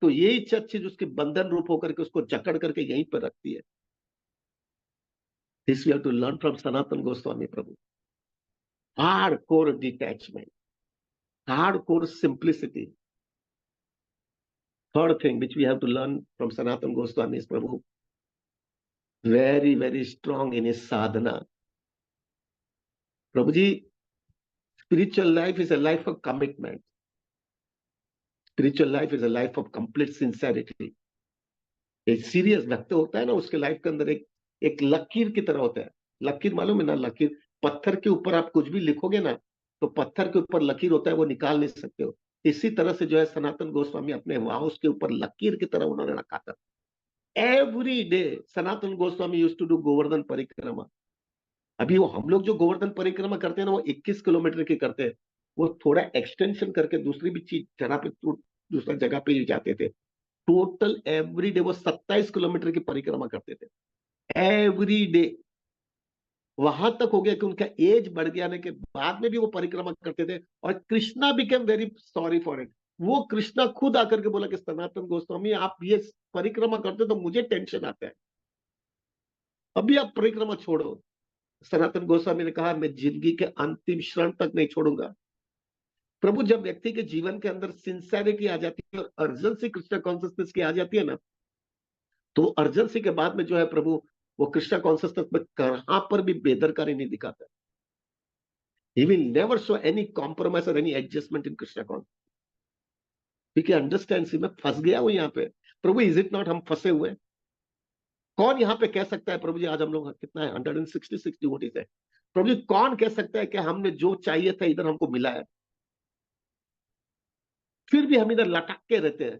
तो यही चीज उसके बंधन रूप होकर के उसको जकड़ करके यहीं पर रखती है। This we have to learn from Sanatan Goswami प्रभु। Hard core detachment, hard core simplicity. Third thing which we have to learn from Sanatan Goswami is Prabhu, very, very strong in his sadhana. Prabhuji, spiritual life is a life of commitment. Spiritual life is a life of complete sincerity. एक serious भक्त होता है ना, उसके life के अंदर एक लकीर की तरह होता है। लकीर मालूम है ना? लकीर, पत्थर के ऊपर आप कुछ भी लिखोगे ना, तो पत्थर के ऊपर लकीर होता है, वो निकाल नहीं सकते हो। इसी तरह से जो है सनातन गोस्वामी अपने वाउस के ऊपर लकीर की तरह उन्होंने रखा था। Every day Sanatan Goswami used to do Govardhan parikrama. अभी वो हम लोग जो गोवर्धन परिक्रमा करते हैं ना, वो 21 किलोमीटर की करते हैं। वो थोड़ा एक्सटेंशन करके दूसरी भी चीज जगह पे, दूसरा जगह पे जाते थे। टोटल एवरी डे वो 27 किलोमीटर की परिक्रमा करते थे, एवरी डे। वहां तक हो गया कि उनका एज बढ़ गया के बाद में भी वो परिक्रमा करते थे, और Krishna became very sorry for it. वो कृष्णा खुद आकर के बोला कि सनातन गोस्वामी आप ये परिक्रमा करते तो मुझे टेंशन आता है, अभी आप परिक्रमा छोड़ो। सनातन गोस्वामी ने कहा, मैं जिंदगी के अंतिम क्षण तक नहीं छोड़ूंगा। प्रभु, जब व्यक्ति के जीवन के अंदर सिंसेरिटी आ जाती है और अर्जेंसी कृष्ण कॉन्सियसनेस की आ जाती है ना, तो अर्जेंसी के बाद में जो है प्रभु, वो कृष्ण कॉन्सियसनेस में कहां पर भी बेदरकारी नहीं दिखाता। He will never show any compromise और any adjustment in Krishna consciousness. क्योंकि अंडरस्टैंड, सी मैं फंस गया हूं यहाँ पे प्रभु, इज इट नॉट? हम फंसे हुए हैं। कौन यहाँ पे कह सकता है प्रभु जी, आज हम लोग कितना है, 166 डिवोटीज है प्रभु जी, कौन कह सकता है कि हमने जो चाहिए था इधर हमको मिला है, फिर भी हम इधर लटक के रहते हैं?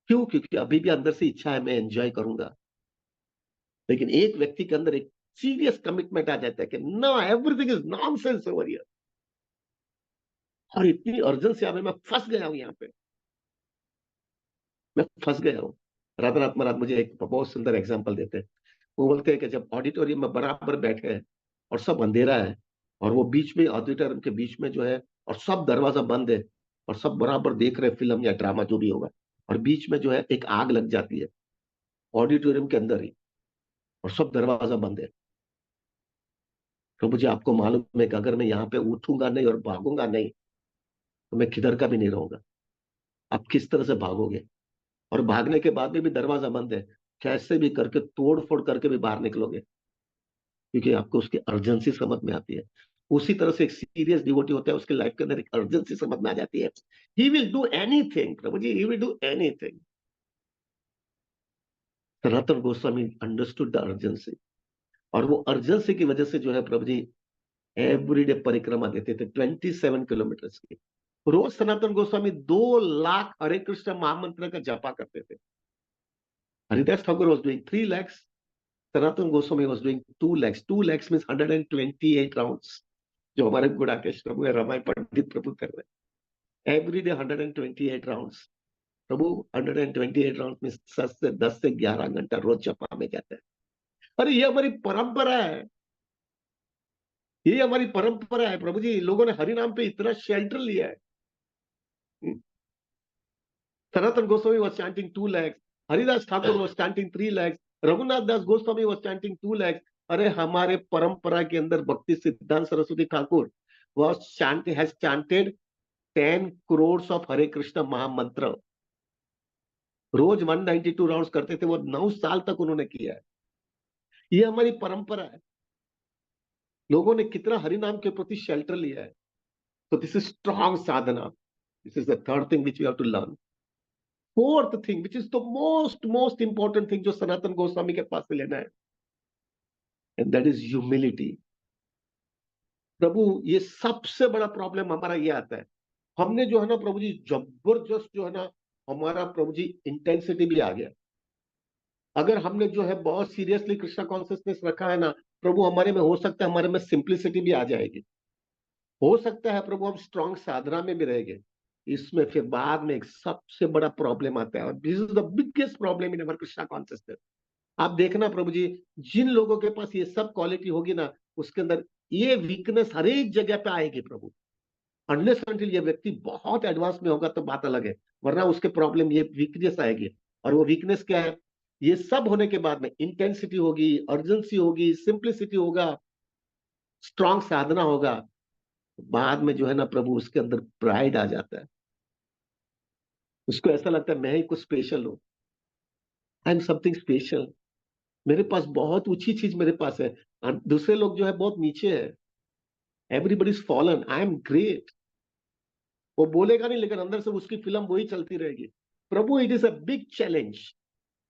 क्यों? क्योंकि अभी भी अंदर से इच्छा है, मैं एंजॉय करूंगा। लेकिन एक व्यक्ति के अंदर एक सीरियस कमिटमेंट आ जाता है कि no, everything is nonsense over here, और इतनी अर्जेंसी आ, मैं फंस गया हूं यहाँ पे, मैं फंस गया हूं। राधानाथ महाराज मुझे एक बहुत सुंदर एग्जाम्पल देते हैं। वो बोलते हैं कि जब ऑडिटोरियम में बराबर बैठे हैं और सब अंधेरा है, और वो बीच में ऑडिटोरियम के बीच में जो है, और सब दरवाजा बंद है, और सब बराबर देख रहे फिल्म या ड्रामा जो भी होगा, और बीच में जो है एक आग लग जाती है ऑडिटोरियम के अंदर ही, और सब दरवाजा बंद है। प्रभु जी आपको मालूम है कि अगर मैं यहाँ पे उठूंगा नहीं और भागूंगा नहीं तो मैं किधर का भी नहीं रहूंगा। आप किस तरह से भागोगे? और भागने के बाद में भी दरवाजा बंद है, कैसे भी करके तोड़ फोड़ करके भी बाहर निकलोगे, क्योंकि आपको उसकी अर्जेंसी समझ में आती है। उसी तरह से एक सीरियस डिवोटी होता है, उसके लाइफ के अंदर एक अर्जेंसी समझ में आ जाती है। ही विल डू एनीथिंग प्रभु जी, he will do anything. Sanatan Goswami understood the urgency, और वो अर्जेंसी की वजह से जो है प्रभु जी एवरीडे परिक्रमा देते थे 27 किलोमीटर की। रोज सनातन गोस्वामी 2 लाख हरे कृष्ण महामंत्र का जपा करते थे। Haridas Thakur was doing 3 lakhs, Sanatan Goswami was doing 2 lakhs। 2 lakhs means 128 rounds, जो हमारे गुड़ाकेश प्रभु है, रमाई पंडित प्रभु कर रहे हैं एवरी डे 128 राउंड्स। प्रभु 128 राउंड में 10 से 11 घंटा रोज जपा में जाता है। अरे ये हमारी परंपरा है, ये हमारी परंपरा है प्रभु जी। लोगों ने हरि नाम पे इतना शेल्टर लिया है। Sanatan Goswami was chanting 2 lakhs, Haridas Thakur was chanting 3 lakhs, Raghunath Das Goswami was chanting 2 lakhs। अरे हमारे परंपरा के अंदर भक्ति सिद्धांत Saraswati Thakur has chanted 10 crores of हरे कृष्ण महामंत्र। रोज 192 राउंड्स करते थे, वो 9 साल तक उन्होंने किया है। ये हमारी परंपरा है। लोगों ने कितना हरि नाम के प्रति शेल्टर लिया है। तो this is strong sadhana. This is the third thing which we have to learn. Fourth thing which is the most most important thing जो सनातन गोस्वामी के पास से लेना है, एंड दैट इज ह्यूमिलिटी। प्रभु ये सबसे बड़ा प्रॉब्लम हमारा ये आता है, हमने जो है ना प्रभु जी जबरदस्त जो है ना, हमारा प्रभु जी इंटेंसिटी भी आ गया। अगर हमने जो है बहुत सीरियसली कृष्णा कॉन्शियसनेस रखा है ना प्रभु, हमारे में हो सकता है हमारे में सिंप्लिसिटी भी आ जाएगी। हो सकता है प्रभु हम स्ट्रॉन्ग साधना में भी रहेंगे। इसमें फिर बाद में एक सबसे बड़ा प्रॉब्लम आता है, और this is the biggest problem in our Krishna consciousness. आप देखना प्रभु जी, जिन लोगों के पास ये सब क्वालिटी होगी ना, उसके अंदर ये वीकनेस हर एक जगह पे आएगी प्रभु। अनलेस अनटिल ये व्यक्ति बहुत एडवांस में होगा तो बात अलग है, वरना उसके प्रॉब्लम ये वीकनेस आएगी। और वो वीकनेस क्या है? ये सब होने के बाद में इंटेंसिटी होगी, अर्जेंसी होगी, सिंप्लिसिटी होगा, स्ट्रॉन्ग साधना होगा, बाद में जो है ना प्रभु उसके अंदर प्राइड आ जाता है। उसको ऐसा लगता है मैं ही कुछ स्पेशल हूं, आई एम समथिंग स्पेशल, मेरे पास बहुत ऊंची चीज मेरे पास है, और दूसरे लोग जो है बहुत नीचे है। Everybody is fallen, I am great. वो बोलेगा नहीं, लेकिन अंदर से उसकी फिल्म वही चलती रहेगी। Prabhu it is a big challenge,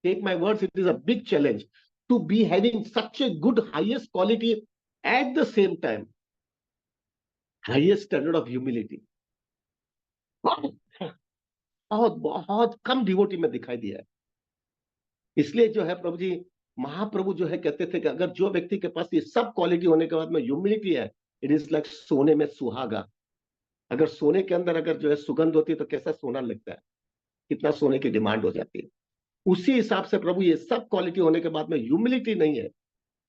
take my words, it is a big challenge to be having such a good highest quality at the same time highest standard of humility. बहुत बहुत कम डिवोटी में दिखाई दिया है। इसलिए जो है प्रभु जी, महाप्रभु जो है कहते थे कि अगर जो व्यक्ति के पास ये सब क्वालिटी होने के बाद में ह्यूमिलिटी है, इट इज लाइक सोने में सुहागा। अगर सोने के अंदर अगर जो है सुगंध होती है तो कैसा सोना लगता है, कितना सोने की डिमांड हो जाती है। उसी हिसाब से प्रभु ये सब क्वालिटी होने के बाद में ह्यूमिलिटी नहीं है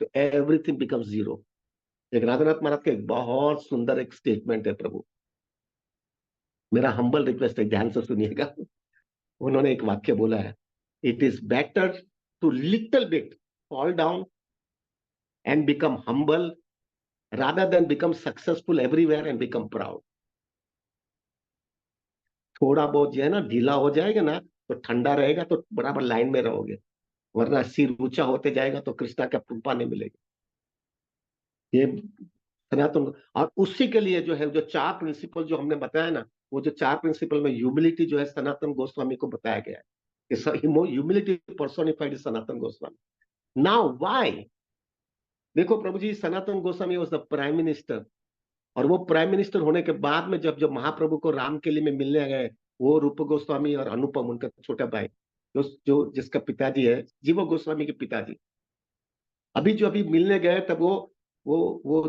तो एवरीथिंग बिकम्स जीरो। एक राधानाथ महाराज का एक बहुत सुंदर एक स्टेटमेंट है प्रभु, मेरा हम्बल रिक्वेस्ट है, ध्यान से सुनिएगा। उन्होंने एक वाक्य बोला है, it is better to little bit fall down and become humble rather than become successful everywhere and become proud. थोड़ा बहुत जो है ना ढीला हो जाएगा ना तो ठंडा रहेगा तो बराबर लाइन में रहोगे, वरना सिर ऊंचा होते जाएगा तो कृष्णा का कृपा नहीं मिलेगी। ये सनातन, और उसी के लिए जो है जो 4 प्रिंसिपल जो हमने बताया ना, वो जो 4 प्रिंसिपल में ह्यूमिलिटी जो है सनातन गोस्वामी को बताया गया है। Humility personified is Sanatan Goswami. Now why? देखो Prabhu ji, Sanatan Goswami was the prime minister, और वो प्राइम मिनिस्टर होने के बाद में जब जब महाप्रभु को राम के लिए में मिलने गए, वो रूप गोस्वामी और अनुपम उनका छोटा भाई, जो जो जिसका पिताजी है जीव गोस्वामी के पिताजी, अभी जो अभी मिलने गए तब वो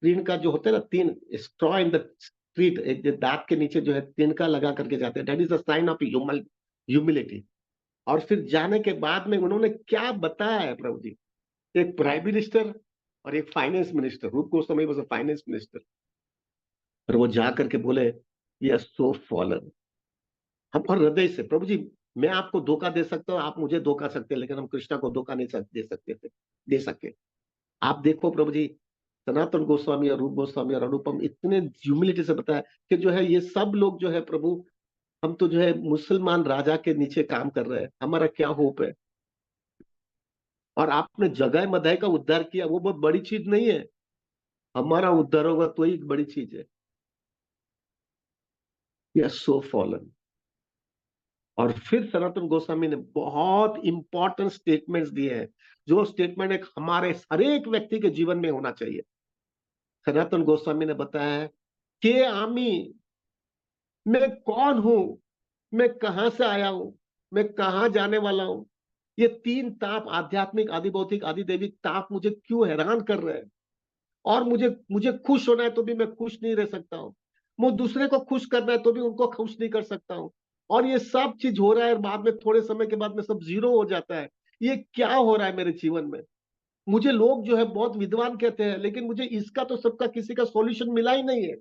तीन का जो होता है ना, तीन स्ट्रॉ इन द स्ट्रीट, एक जो दांत के नीचे जो है तिनका लगा करके जाते हैं, that is a sign of humility. और फिर जाने के बाद में उन्होंने क्या बताया है प्रभु जी, एक प्राइम मिनिस्टर और एक फाइनेंस मिनिस्टर, रूप Goswami was a finance minister, और वो जा करके बोले वी आर सो फॉलन। हम और हृदय से प्रभु जी, मैं आपको धोखा दे सकता हूँ, आप मुझे धोखा सकते हैं, लेकिन हम कृष्णा को धोखा नहीं दे सकते थे, दे सकते। आप देखो प्रभु जी, सनातन गोस्वामी और रूप गोस्वामी और अनुपम इतने ह्यूमिलिटी से बताया कि जो है ये सब लोग जो है प्रभु, हम तो जो है मुसलमान राजा के नीचे काम कर रहे हैं, हमारा क्या होप है। और आपने जगह मदाई का उद्धार किया, वो बहुत बड़ी चीज नहीं है, हमारा उद्धार होगा तो ही बड़ी चीज है। We are so fallen. और फिर सनातन गोस्वामी ने बहुत इंपॉर्टेंट स्टेटमेंट्स दिए हैं, जो स्टेटमेंट एक हमारे हर एक व्यक्ति के जीवन में होना चाहिए। सनातन गोस्वामी ने बताया है कि आमी, मैं कौन हूं, मैं कहां से आया हूं, मैं कहां जाने वाला हूं। ये तीन ताप, आध्यात्मिक, आदि भौतिक, आदि दैविक ताप मुझे क्यों हैरान कर रहे हैं। और मुझे मुझे खुश होना है तो भी मैं खुश नहीं रह सकता हूँ, मुझे दूसरे को खुश करना है तो भी उनको खुश नहीं कर सकता हूँ। और ये सब चीज हो रहा है, और बाद में थोड़े समय के बाद में सब जीरो हो जाता है। ये क्या हो रहा है मेरे जीवन में। मुझे लोग जो है बहुत विद्वान कहते हैं, लेकिन मुझे इसका तो सबका किसी का सॉल्यूशन मिला ही नहीं है।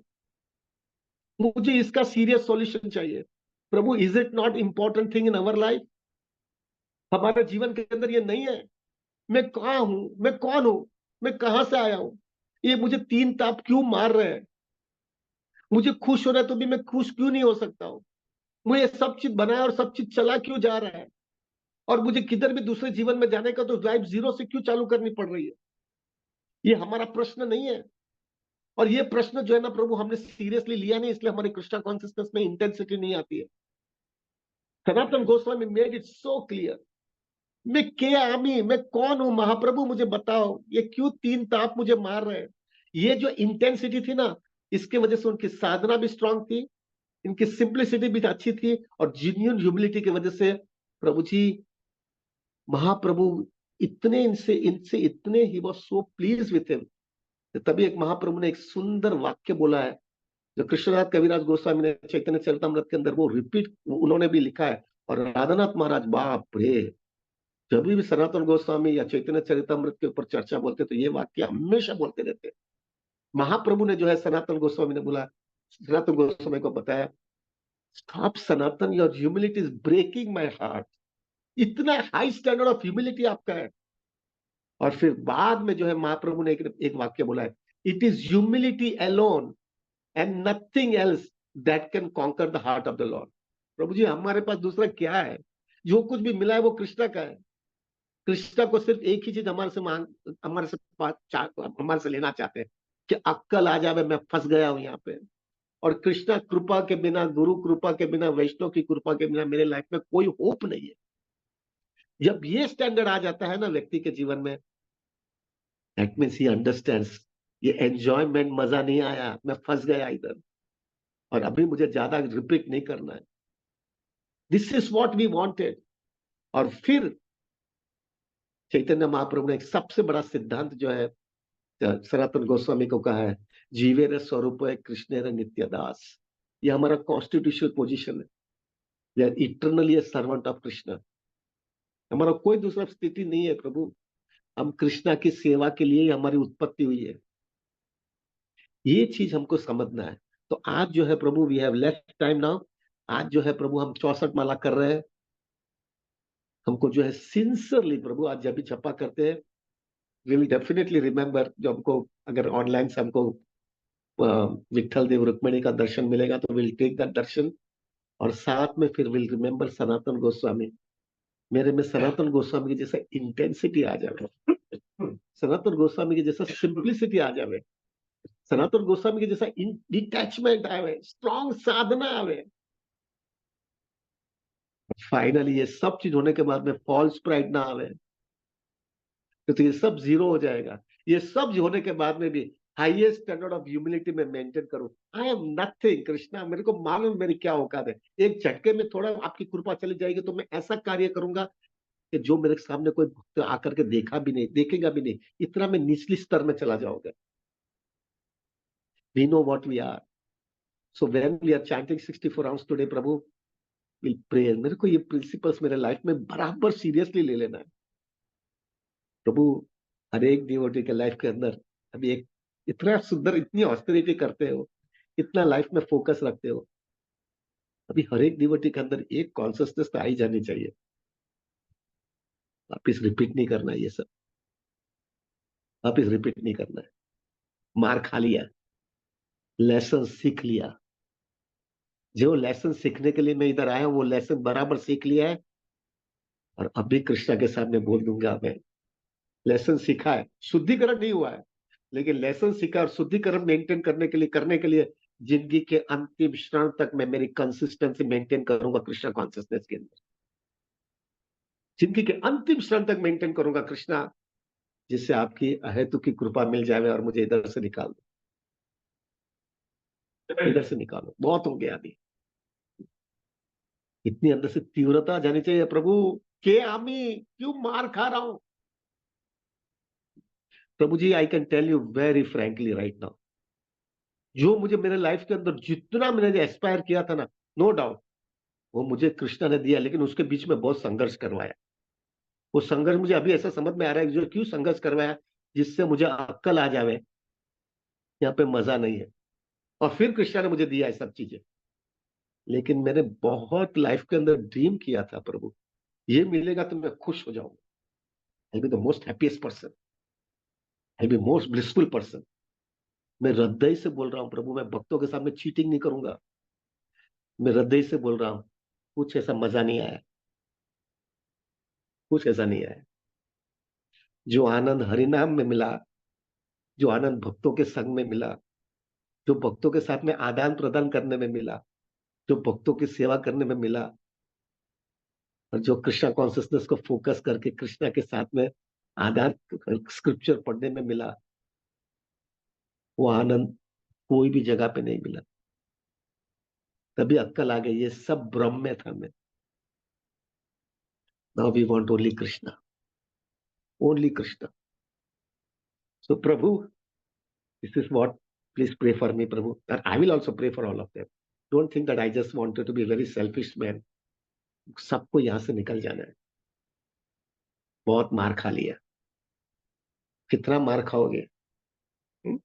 मुझे इसका सीरियस सॉल्यूशन चाहिए। Prabhu, is it not important thing in our life. हमारे जीवन के अंदर ये नहीं है। मैं कहाँ हूं, मैं कौन हूं, मैं कहां से आया हूं। ये मुझे तीन ताप क्यों मार रहे हैं। मुझे खुश होना है तो भी मैं खुश क्यों नहीं हो सकता हूँ। मुझे सब चीज बनाया और सब चीज चला क्यों जा रहा है। और मुझे किधर भी दूसरे जीवन में जाने का तो लाइफ जीरो से क्यों चालू करनी पड़ रही है। ये हमारा प्रश्न नहीं है। और ये प्रश्न जो है ना प्रभु, हमने सीरियसली लिया नहीं, इसलिए हमारे कृष्णा कॉन्सियसनेस में इंटेंसिटी नहीं आती है। Sanatan Goswami made it so clear. मैं के आमी, मैं कौन हूं महाप्रभु, मुझे बताओ ये क्यों तीन ताप मुझे मार रहे हैं। ये जो इंटेंसिटी थी ना, इसके वजह से उनकी साधना भी स्ट्रांग थी, इनकी सिंप्लिसिटी भी अच्छी थी, और जेन्युइन ह्यूमिलिटी की वजह से प्रभु जी, महाप्रभु इतने इनसे इनसे इतने he was so please with him. तभी एक महाप्रभु ने एक सुंदर वाक्य बोला है, जो कृष्णदास कविराज गोस्वामी ने चैतन्य चरितमृत के अंदर वो रिपीट उन्होंने भी लिखा है। और राधानाथ महाराज, बाप रे, जब भी सनातन गोस्वामी या चैतन्य चरितमृत के ऊपर चर्चा बोलते तो ये वाक्य हमेशा बोलते रहते। महाप्रभु ने जो है सनातन गोस्वामी ने बोला, सनातन गोस्वामी को बताया, stop Sanatan, your humility is breaking my heart. इतना हाई स्टैंडर्ड ऑफ ह्यूमिलिटी आपका है। और फिर बाद में जो है महाप्रभु ने एक वाक्य बोला है, it is humility alone and nothing else that can conquer the heart of the lord. Prabhu ji, हमारे पास दूसरा क्या है। जो कुछ भी मिला है वो कृष्णा का है। कृष्णा को सिर्फ एक ही चीज हमारे से लेना चाहते हैं, कि अक्कल आ जावे, मैं फंस गया हूं यहाँ पे। और कृष्णा कृपा के बिना, गुरु कृपा के बिना, वैष्णव की कृपा के बिना मेरे लाइफ में कोई होप नहीं है। जब ये स्टैंडर्ड आ जाता है ना व्यक्ति के जीवन में, दैट मीन्स ही अंडरस्टैंड्स, ये एंजॉयमेंट मजा नहीं आया, मैं फंस गया इधर, और अभी मुझे ज्यादा रिपीट नहीं करना है। This is what we wanted. और फिर चैतन्य महाप्रभु ने एक सबसे बड़ा सिद्धांत जो है सनातन गोस्वामी को कहा है, जीवे रे स्वरूप है कृष्ण रे नित्य दास। ये हमारा कॉन्स्टिट्यूशनल पोजीशन है। We are eternally a servant of Krishna. हमारा कोई दूसरा स्थिति नहीं है प्रभु। हम कृष्णा की सेवा के लिए ही हमारी उत्पत्ति हुई है। ये चीज हमको समझना है। तो आज जो है Prabhu, we have less time now. आज जो है प्रभु, हम 64 माला कर रहे हैं। हमको जो है सिंसियरली प्रभु, आज जब भी जपा करते हैं, वी विल डेफिनेटली रिमेम्बर, जो हमको अगर ऑनलाइन से हमको विठल देव रुक्मिणी का दर्शन मिलेगा तो विल टेक दैट दर्शन। और साथ में फिर विल रिमेम्बर सनातन गोस्वामी। मेरे में सनातन गोस्वामी की जैसा इंटेंसिटी आ जाए, सनातन गोस्वामी की जैसा सिंप्लिसिटी आ जाए, सनातन गोस्वामी की जैसा डिटैचमेंट आवे, स्ट्रॉन्ग साधना आवे। फाइनली ये सब चीज होने के बाद में फॉल्स प्राइड ना आवे, तो ये सब जीरो हो जाएगा। ये सब होने के बाद में भी हाईएस्ट स्टैंडर्ड ऑफ ह्यूमिलिटी में मेंटेन करूं। आई एम नथिंग कृष्णा, मेरे को मालूम मेरी क्या औकात है। एक झटके में थोड़ा आपकी कृपा चली जाएगी तो मैं ऐसा कार्य करूंगा कि जो मेरे सामने कोई भक्त आकर के देखा भी नहीं, देखेगा भी नहीं, इतना मैं निचली स्तर में चला जाऊंगा। We know what we are. So when we are chanting 64 rounds today प्रभु, विल प्रे। मेरे को ये प्रिंसिपल्स मेरे लाइफ में बराबर सीरियसली ले लेना है प्रभु। हर एक डिवोटी के लाइफ के अंदर अभी एक इतना सुंदर, इतनी ऑस्टेरिटी करते हो, इतना लाइफ में फोकस रखते हो, अभी हर एक डिवोटी के अंदर एक कॉन्सियसनेस तो आई जानी चाहिए। वापिस रिपीट नहीं करना है ये सब, वापिस रिपीट नहीं करना है। मार खा लिया, लेसन सीख लिया। जो लेसन सीखने के लिए मैं इधर आया हूं, वो लेसन बराबर सीख लिया है। और अभी कृष्णा के सामने बोल दूंगा मैं, लेसन सीखा है, शुद्धिकरण नहीं हुआ है, लेकिन लेसन सीखा और शुद्धिकरण मेंटेन करने के लिए जिंदगी के अंतिम क्षण तक मैं मेरी कंसिस्टेंसी मेंटेन करूंगा कृष्णा कॉन्शियसनेस के अंदर। जिंदगी के अंतिम क्षण तक मेंटेन करूंगा कृष्णा, जिससे आपकी अहेतु की कृपा मिल जाए और मुझे इधर से निकाल दो, इधर से निकालो, बहुत हो गया अभी। इतनी अंदर से तीव्रता जानी चाहिए, प्रभु के आमी क्यों मार खा रहा हूं। Prabhu ji, I can tell you very frankly right now, जो मुझे मेरे लाइफ के अंदर जितना मैंने एस्पायर किया था ना, नो डाउट वो मुझे कृष्णा ने दिया, लेकिन उसके बीच में बहुत संघर्ष करवाया। वो संघर्ष मुझे अभी ऐसा समझ में आ रहा है, जो क्यों संघर्ष करवाया, जिससे मुझे अक्कल आ जावे यहाँ पे मजा नहीं है। और फिर कृष्णा ने मुझे दिया है सब चीजें। लेकिन मैंने बहुत लाइफ के अंदर ड्रीम किया था, प्रभु ये मिलेगा तो मैं खुश हो जाऊंगा, I be the most happiest person, I be most blissful person. मैं हृदय से बोल रहा हूं प्रभु, मैं भक्तों के सामने चीटिंग नहीं करूंगा। मैं हृदय से बोल रहा हूं, कुछ ऐसा मजा नहीं आया, कुछ ऐसा नहीं आया। जो आनंद हरिनाम में मिला, जो आनंद भक्तों के संग में मिला, जो भक्तों के साथ में आदान प्रदान करने में मिला, जो भक्तों की सेवा करने में मिला, और जो कृष्णा कॉन्शियसनेस को फोकस करके कृष्णा के साथ में आधार स्क्रिप्चर पढ़ने में मिला, वो आनंद कोई भी जगह पे नहीं मिला। तभी अक्कल आ गई, ये सब ब्रह्म में था मैं। Now we want only Krishna, only Krishna. So प्रभु, this is what, please pray for me प्रभु, and I will also pray for all of them. Don't think that I just wanted to be a very selfish man. सबको यहां से निकल जाना है। बहुत मार खा लिया, कितना मार खाओगे? हम्म?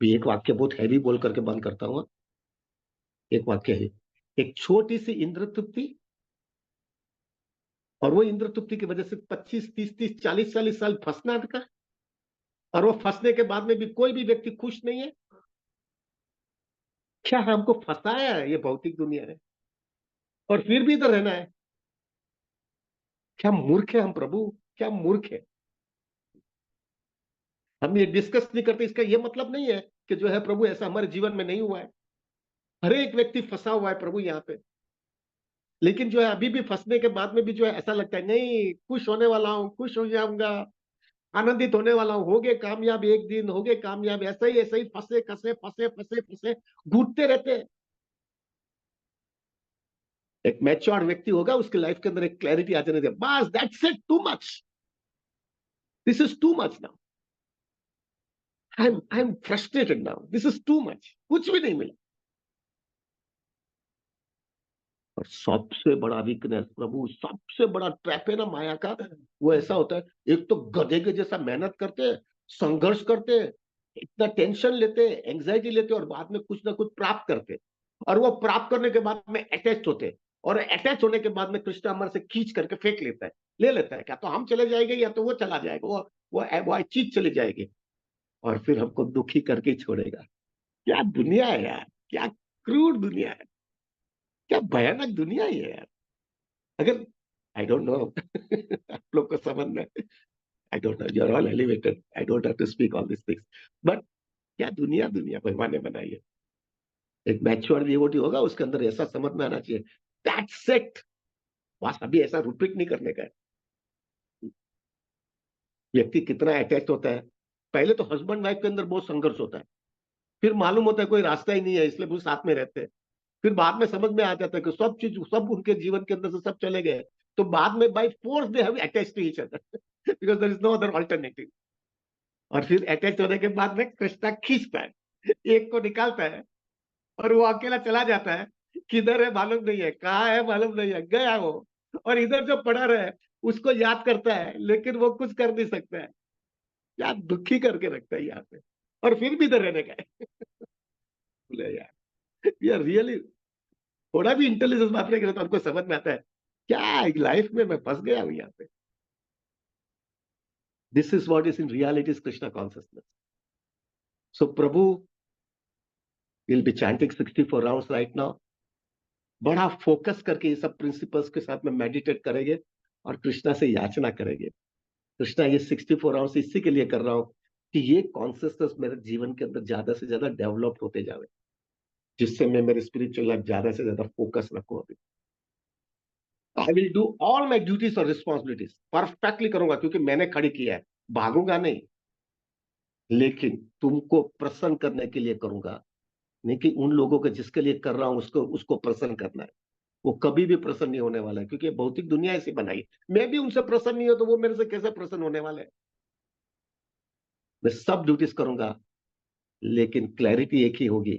भी एक वाक्य बहुत हैवी बोल करके बंद करता हूं। एक वाक्य है, एक छोटी सी इंद्र तृप्ति, और वो इंद्र तृप्ति की वजह से 25 30 30 40 40 साल फंसना था। और वो फंसने के बाद में भी कोई भी व्यक्ति खुश नहीं है। क्या हमको फंसाया है ये भौतिक दुनिया है, और फिर भी इधर रहना है? क्या मूर्ख है हम प्रभु, क्या मूर्ख है। हम ये डिस्कस नहीं करते, इसका ये मतलब नहीं है कि जो है प्रभु ऐसा हमारे जीवन में नहीं हुआ है। हर एक व्यक्ति फंसा हुआ है प्रभु यहाँ पे। लेकिन जो है अभी भी फंसने के बाद में भी जो है ऐसा लगता है, नहीं खुश होने वाला हूं, खुश हो जाऊंगा, आनंदित होने वाला हूं, हो गए कामयाब, एक दिन हो गए कामयाब, ऐसा ही फंसे खसे फंसे फंसे फंसे घूटते रहते हैं। एक मैच्योर्ड व्यक्ति होगा, उसकी लाइफ के अंदर एक क्लैरिटी आ जाने दे, बस that's it, too much, this is too much now, I am frustrated now, this is too much, कुछ भी नहीं मिला। और सबसे बड़ा वीकनेस प्रभु, सबसे बड़ा ट्रैप है ना माया का, वो ऐसा होता है, एक तो गधे के जैसा मेहनत करते, संघर्ष करते, इतना टेंशन लेते, एंग्जाइटी लेते, और बाद में कुछ ना कुछ प्राप्त करते, और वो प्राप्त करने के बाद में अटैच होते, और अटैच होने के बाद में कृष्ण हमारे से खींच करके फेंक लेता है, ले लेता है, क्या तो हम चले जाएंगे या तो वो चला जाएगा, वो चीज चली जाएगी, और फिर हमको दुखी करके ही छोड़ेगा। क्या दुनिया है यार, क्या क्रूर दुनिया है, क्या भयानक दुनिया है यार। अगर आई डोंट नो आप लोग को समझ में, I don't know, you are all elevated, I don't have to speak all this things, but क्या दुनिया दुनिया भगवान ने बनाई है। एक मैच्योर डिवोटी होगा, उसके अंदर ऐसा समझ में आना चाहिए, दैट्स इट, बस अभी ऐसा रिपीट नहीं करने का है। व्यक्ति कितना अटैच होता है, पहले तो हस्बैंड वाइफ के अंदर बहुत संघर्ष होता है, फिर मालूम होता है कोई रास्ता ही नहीं है, इसलिए वो साथ में रहते हैं। फिर बाद में समझ में आ जाता है कि सब चीज, सब उनके जीवन के अंदर से सब चले गए, तो बाद में by force they have attached to each other because there is no other alternative. और फिर अटैच होने के बाद में कृष्णा खींचता है, एक को निकालता है, और वो अकेला चला जाता है, किधर है मालूम नहीं है, कहाँ है मालूम नहीं है, गया वो। और इधर जो पड़ा रहे उसको याद करता है, लेकिन वो कुछ कर नहीं सकता है। क्या दुखी करके रखता है यहाँ पे, और फिर भी इधर रहने का है। बोले यार, वी आर रियली, थोड़ा भी इंटेलिजेंस बात नहीं करता, हमको समझ में आता है क्या लाइफ में मैं फंस गया हूँ यहाँ पे। This is what is in reality is Krishna consciousness. So Prabhu will be chanting 64 rounds right now. बड़ा फोकस करके ये सब प्रिंसिपल्स के साथ में मेडिटेट करेंगे और कृष्णा से याचना करेंगे, कृष्णा ये 64 आवर्स इसी के लिए कर रहा हूं कि ये कॉन्सियसनेस मेरे जीवन के अंदर ज्यादा से ज्यादा डेवलप होते जावे, जिससे मैं मेरे स्पिरिचुअल लाइफ ज्यादा से ज्यादा फोकस रखूं। अभी I will do all my duties और रिस्पॉन्सिबिलिटीज, परफेक्टली करूंगा क्योंकि मैंने खड़ी किया है, भागूंगा नहीं, लेकिन तुमको प्रसन्न करने के लिए करूंगा, नहीं कि उन लोगों के जिसके लिए कर रहा हूं उसको प्रसन्न करना है। वो कभी भी प्रसन्न नहीं होने वाला है, क्योंकि भौतिक दुनिया ऐसी बनाई, मैं भी उनसे प्रसन्न नहीं हो तो वो मेरे से कैसे प्रसन्न होने वाले हैं। मैं सब ड्यूटीज करूंगा, लेकिन क्लैरिटी एक ही होगी,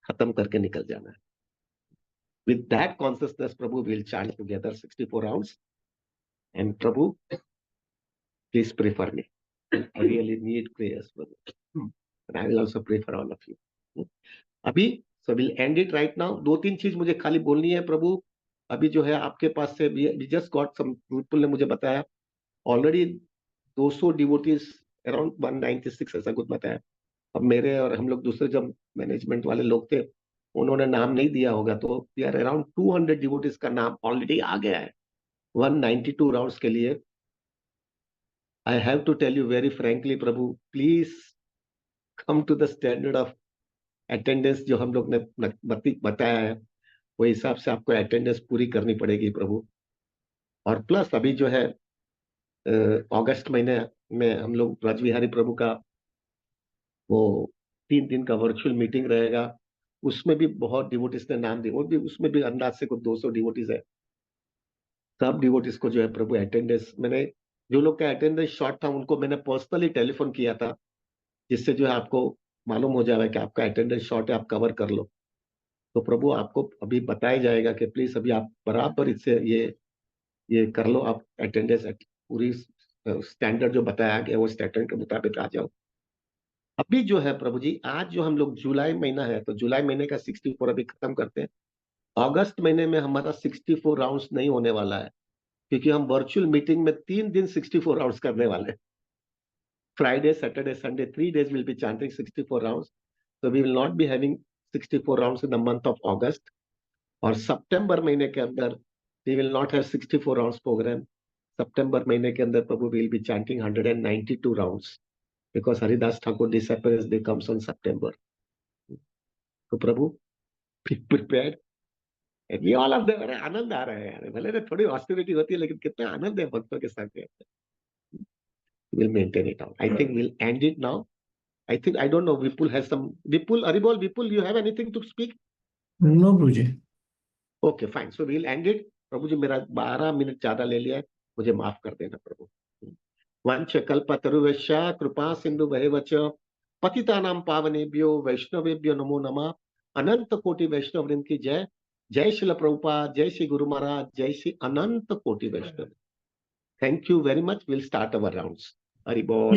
खत्म करके निकल जाना है। With that consciousness Prabhu will chant together 64 rounds and Prabhu please pray for me, I really need prayers Prabhu, and I will also pray for all of you. अभी so will end it right now. दो तीन चीज मुझे खाली बोलनी है प्रभु। अभी जो है आपके पास से we just got some people ने मुझे बताया ऑलरेडी 200 डिवोटीज अराउंड 196 ऐसा कुछ बताया। अब मेरे और हम लोग दूसरे जब मैनेजमेंट वाले लोग थे उन्होंने नाम नहीं दिया होगा, तो वी आर अराउंड 200 डिवोटीज का नाम ऑलरेडी आ गया है 192 राउंड्स के लिए। I have to tell you very frankly प्रभु, please come to the standard of attendance जो हम लोग ने बताया है, वो हिसाब से आपको अटेंडेंस पूरी करनी पड़ेगी प्रभु। और प्लस अभी जो है अगस्त महीने में हम लोग ब्रजविहारी प्रभु का वो 3 दिन का वर्चुअल मीटिंग रहेगा, उसमें भी बहुत डिवोटीज ने नाम दिए, वो भी उसमें भी अंदाज से कुछ 200 डिवोटीज है। सब डिवोटीज को जो है प्रभु अटेंडेंस, मैंने जो लोग का अटेंडेंस शॉर्ट था उनको मैंने पर्सनली टेलीफोन किया था, जिससे जो है आपको मालूम हो जाएगा कि आपका अटेंडेंस शॉर्ट है, आप कवर कर लो। तो प्रभु आपको अभी बताया जाएगा कि प्लीज अभी आप बराबर इससे ये कर लो, आप अटेंडेंस पूरी स्टैंडर्ड जो बताया गया वो स्टैंडर्ड के मुताबिक आ जाओ। अभी जो है प्रभु जी, आज जो हम लोग जुलाई महीना है तो जुलाई महीने का 64 अभी खत्म करते हैं। अगस्त महीने में हमारा 64 राउंड्स नहीं होने वाला है, क्योंकि हम वर्चुअल मीटिंग में 3 दिन 64 राउंड्स करने वाले हैं। Friday Saturday Sunday 3 days will be chanting 64 rounds, so we will not be having 64 rounds in the month of August। और सितंबर महीने के अंदर we will not have 64 rounds program। सितंबर महीने के अंदर प्रभु will be chanting 192 rounds because Haridas Thakur disappears, they comes on September। तो प्रभु be prepared। We all of them, अरे आनंद आ रहा है यार, भले ना थोड़ी ऑस्टिरिटी होती है लेकिन कितना आनंद है भक्तों के साथ। We'll maintain it out। I think we'll end it now। I think, I don't know, Vipul has some, Vipul, Aribol, Vipul, you have anything to speak? No, Guruji। Okay, fine। So we'll end it। प्रभु जी मेरा 12 minute ज्यादा ले लिया है, मुझे माफ कर देना प्रभु। वंश कल्पतरुश्च कृपा सिंधु वच पतितानां पावनेभ्यो वैष्णवेभ्यो नमो नमः। अनंत कोटि वैष्णव वृंद की जय। जय श्रील प्रभुपाद, जय श्री गुरु महाराज, जय श्री अनंत कोटि वैष्णव। Thank you very much. Will start our rounds. Hari बोल।